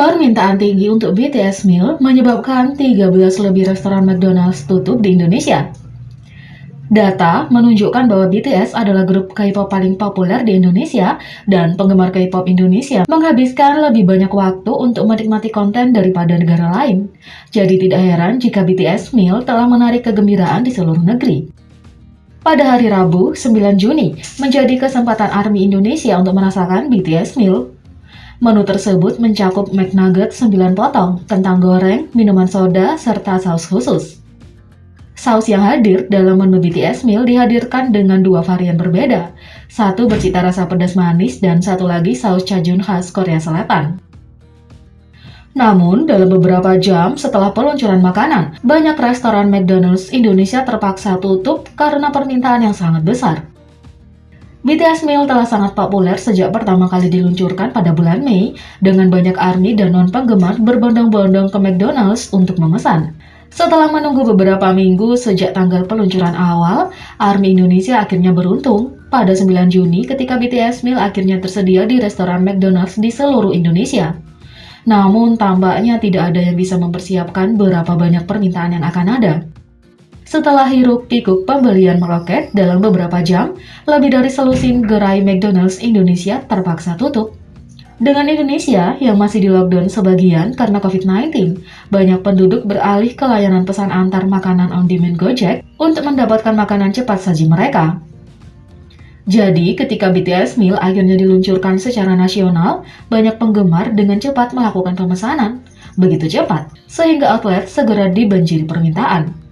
Permintaan tinggi untuk BTS meal menyebabkan 13 lebih restoran McDonald's tutup di Indonesia. Data menunjukkan bahwa BTS adalah grup K-pop paling populer di Indonesia dan penggemar K-pop Indonesia menghabiskan lebih banyak waktu untuk menikmati konten daripada negara lain. Jadi tidak heran jika BTS meal telah menarik kegembiraan di seluruh negeri. Pada hari Rabu, 9 Juni, menjadi kesempatan ARMY Indonesia untuk merasakan BTS meal. Menu tersebut mencakup McNugget 9 potong, kentang goreng, minuman soda, serta saus khusus. Saus yang hadir dalam menu BTS meal dihadirkan dengan dua varian berbeda. Satu bercita rasa pedas manis dan satu lagi saus cajun khas Korea Selatan. Namun, dalam beberapa jam setelah peluncuran makanan, banyak restoran McDonald's Indonesia terpaksa tutup karena permintaan yang sangat besar. BTS meal telah sangat populer sejak pertama kali diluncurkan pada bulan Mei, dengan banyak ARMY dan non-penggemar berbondong-bondong ke McDonald's untuk memesan. Setelah menunggu beberapa minggu sejak tanggal peluncuran awal, ARMY Indonesia akhirnya beruntung pada 9 Juni ketika BTS meal akhirnya tersedia di restoran McDonald's di seluruh Indonesia. Namun, tampaknya tidak ada yang bisa mempersiapkan berapa banyak permintaan yang akan ada. Setelah hiruk-pikuk pembelian meroket dalam beberapa jam, lebih dari selusin gerai McDonald's Indonesia terpaksa tutup. Dengan Indonesia yang masih di lockdown sebagian karena COVID-19, banyak penduduk beralih ke layanan pesan antar makanan on-demand Gojek untuk mendapatkan makanan cepat saji mereka. Jadi, ketika BTS meal akhirnya diluncurkan secara nasional, banyak penggemar dengan cepat melakukan pemesanan. Begitu cepat, sehingga outlet segera dibanjiri permintaan.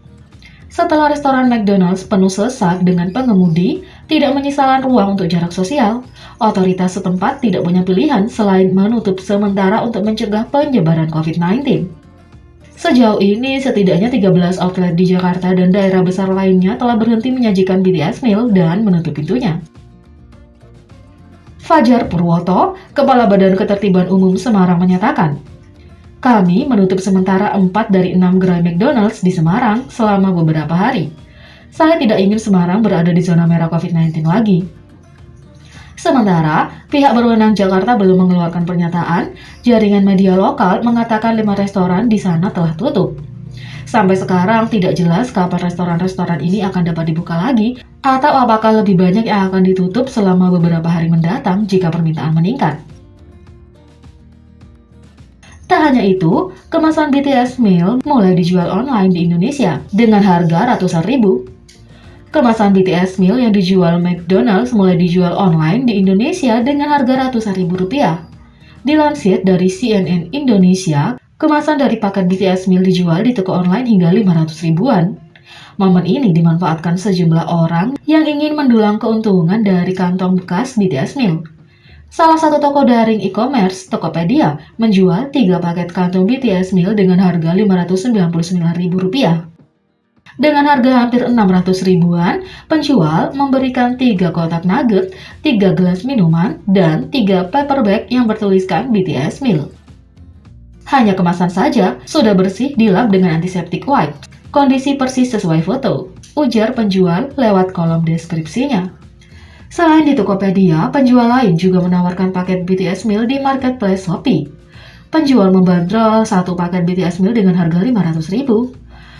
Setelah restoran McDonald's penuh sesak dengan pengemudi, tidak menyisakan ruang untuk jarak sosial, otoritas setempat tidak punya pilihan selain menutup sementara untuk mencegah penyebaran COVID-19. Sejauh ini, setidaknya 13 outlet di Jakarta dan daerah besar lainnya telah berhenti menyajikan BTS meal dan menutup pintunya. Fajar Purwoto, Kepala Badan Ketertiban Umum Semarang menyatakan, kami menutup sementara 4 dari 6 gerai McDonald's di Semarang selama beberapa hari. Saya tidak ingin Semarang berada di zona merah COVID-19 lagi. Sementara, pihak berwenang Jakarta belum mengeluarkan pernyataan, jaringan media lokal mengatakan 5 restoran di sana telah tutup. Sampai sekarang tidak jelas kapan restoran-restoran ini akan dapat dibuka lagi, atau apakah lebih banyak yang akan ditutup selama beberapa hari mendatang jika permintaan meningkat. Tak hanya itu, kemasan BTS meal mulai dijual online di Indonesia dengan harga ratusan ribu. Kemasan BTS meal yang dijual McDonald's mulai dijual online di Indonesia dengan harga ratusan ribu rupiah. Dilansir dari CNN Indonesia, kemasan dari paket BTS meal dijual di toko online hingga 500 ribuan. Momen ini dimanfaatkan sejumlah orang yang ingin mendulang keuntungan dari kantong bekas BTS meal. Salah satu toko daring e-commerce, Tokopedia, menjual 3 paket kantong BTS meal dengan harga Rp599.000. Dengan harga hampir 600 ribuan, penjual memberikan 3 kotak nugget, 3 gelas minuman, dan 3 paper bag yang bertuliskan BTS meal. Hanya kemasan saja sudah bersih dilap dengan antiseptik wipe. Kondisi persis sesuai foto, ujar penjual lewat kolom deskripsinya. Selain di Tokopedia, penjual lain juga menawarkan paket BTS meal di marketplace Shopee. Penjual membandrol satu paket BTS meal dengan harga Rp500.000.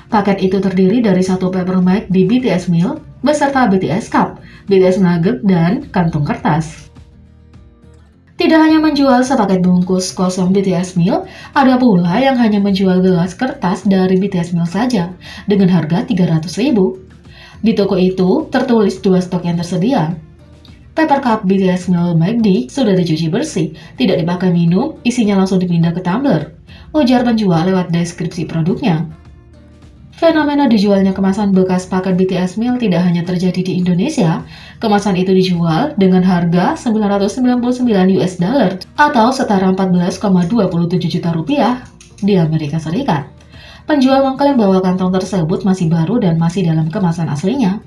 Paket itu terdiri dari satu paper bag di BTS meal beserta BTS cup, BTS nugget, dan kantung kertas. Tidak hanya menjual sepaket bungkus kosong BTS meal, ada pula yang hanya menjual gelas kertas dari BTS meal saja dengan harga Rp300.000. Di toko itu tertulis 2 stok yang tersedia. Paper cup BTS meal McD sudah dicuci bersih, tidak dipakai minum, isinya langsung dipindah ke tumbler, ujar penjual lewat deskripsi produknya. Fenomena dijualnya kemasan bekas paket BTS meal tidak hanya terjadi di Indonesia. Kemasan itu dijual dengan harga $999 atau setara 14,27 juta rupiah di Amerika Serikat. Penjual mengklaim bahwa kantong tersebut masih baru dan masih dalam kemasan aslinya.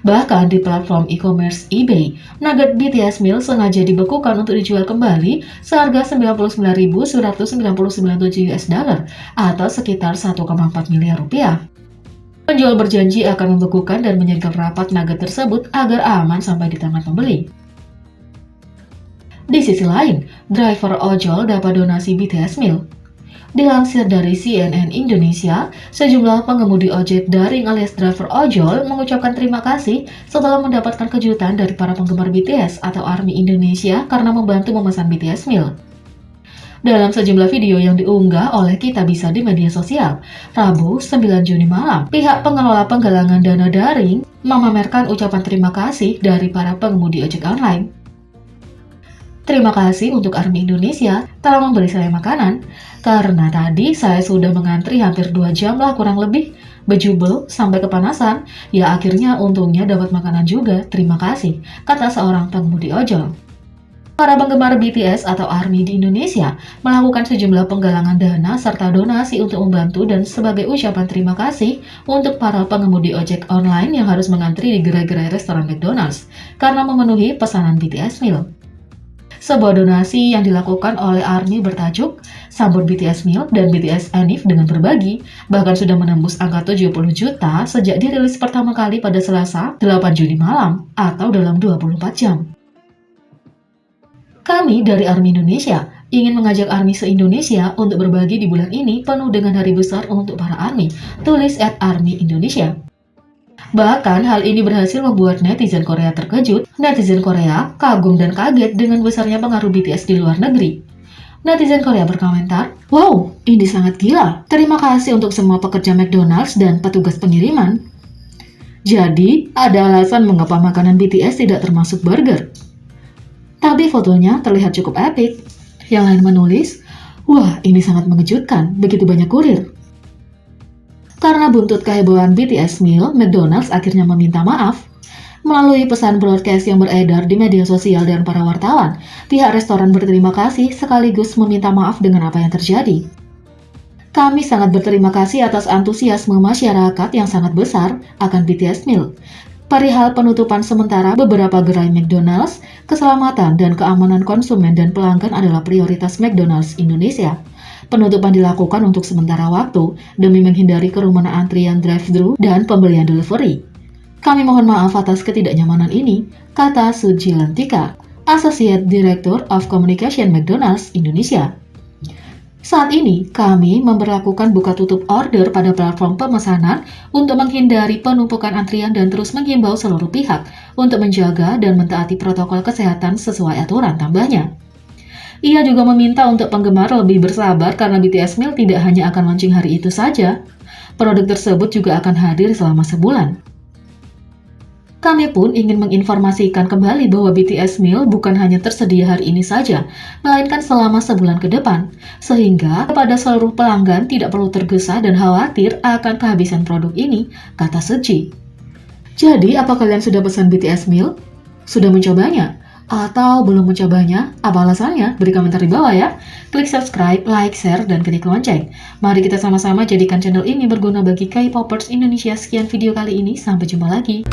Bahkan di platform e-commerce eBay, nugget BTS meal sengaja dibekukan untuk dijual kembali seharga $99.199 atau sekitar 1,4 miliar rupiah. Penjual berjanji akan membekukan dan menyegel rapat nugget tersebut agar aman sampai di tangan pembeli. Di sisi lain, driver ojol dapat donasi BTS Meal. Dilansir dari CNN Indonesia, sejumlah pengemudi ojek daring alias driver ojol mengucapkan terima kasih setelah mendapatkan kejutan dari para penggemar BTS atau ARMY Indonesia karena membantu memesan BTS Meal. Dalam sejumlah video yang diunggah oleh Kitabisa di media sosial, Rabu 9 Juni malam, pihak pengelola penggalangan dana daring memamerkan ucapan terima kasih dari para pengemudi ojek online. Terima kasih untuk ARMY Indonesia telah memberi saya makanan, karena tadi saya sudah mengantri hampir 2 jam lah kurang lebih, bejubel sampai kepanasan, ya akhirnya untungnya dapat makanan juga, terima kasih, kata seorang pengemudi ojol. Para penggemar BTS atau ARMY di Indonesia melakukan sejumlah penggalangan dana serta donasi untuk membantu dan sebagai ucapan terima kasih untuk para pengemudi ojek online yang harus mengantri di gerai-gerai restoran McDonald's karena memenuhi pesanan BTS Meal. Sebuah donasi yang dilakukan oleh ARMY bertajuk Sambut BTS Meal dan BTS Enif dengan berbagi bahkan sudah menembus angka 70 juta sejak dirilis pertama kali pada Selasa 8 Juni malam atau dalam 24 jam. Kami dari ARMY Indonesia ingin mengajak ARMY se-Indonesia untuk berbagi di bulan ini penuh dengan hari besar untuk para ARMY, tulis @ARMY Indonesia. Bahkan hal ini berhasil membuat netizen Korea terkejut. Netizen Korea kagum dan kaget dengan besarnya pengaruh BTS di luar negeri. Netizen Korea berkomentar, "Wow, ini sangat gila. Terima kasih untuk semua pekerja McDonald's dan petugas pengiriman." Jadi, ada alasan mengapa makanan BTS tidak termasuk burger. Tapi fotonya terlihat cukup epic. Yang lain menulis, "Wah, ini sangat mengejutkan, begitu banyak kurir." Karena buntut kehebohan BTS Meal, McDonald's akhirnya meminta maaf. Melalui pesan broadcast yang beredar di media sosial dan para wartawan, pihak restoran berterima kasih sekaligus meminta maaf dengan apa yang terjadi. Kami sangat berterima kasih atas antusiasme masyarakat yang sangat besar akan BTS Meal. Perihal penutupan sementara beberapa gerai McDonald's, keselamatan dan keamanan konsumen dan pelanggan adalah prioritas McDonald's Indonesia. Penutupan dilakukan untuk sementara waktu demi menghindari kerumunan antrian drive-thru dan pembelian delivery. Kami mohon maaf atas ketidaknyamanan ini, kata Suji Lantika, Associate Director of Communication McDonald's Indonesia. Saat ini, kami memberlakukan buka tutup order pada platform pemesanan untuk menghindari penumpukan antrian dan terus menghimbau seluruh pihak untuk menjaga dan mentaati protokol kesehatan sesuai aturan, tambahnya. Ia juga meminta untuk penggemar lebih bersabar karena BTS Meal tidak hanya akan launching hari itu saja. Produk tersebut juga akan hadir selama sebulan. Kami pun ingin menginformasikan kembali bahwa BTS Meal bukan hanya tersedia hari ini saja, melainkan selama sebulan ke depan, sehingga kepada seluruh pelanggan tidak perlu tergesa dan khawatir akan kehabisan produk ini, kata Suji. Jadi, apa kalian sudah pesan BTS Meal? Sudah mencobanya? Atau belum mencobanya? Apa alasannya? Beri komentar di bawah ya. Klik subscribe, like, share, dan klik lonceng. Mari kita sama-sama jadikan channel ini berguna bagi K-popers Indonesia. Sekian video kali ini, sampai jumpa lagi.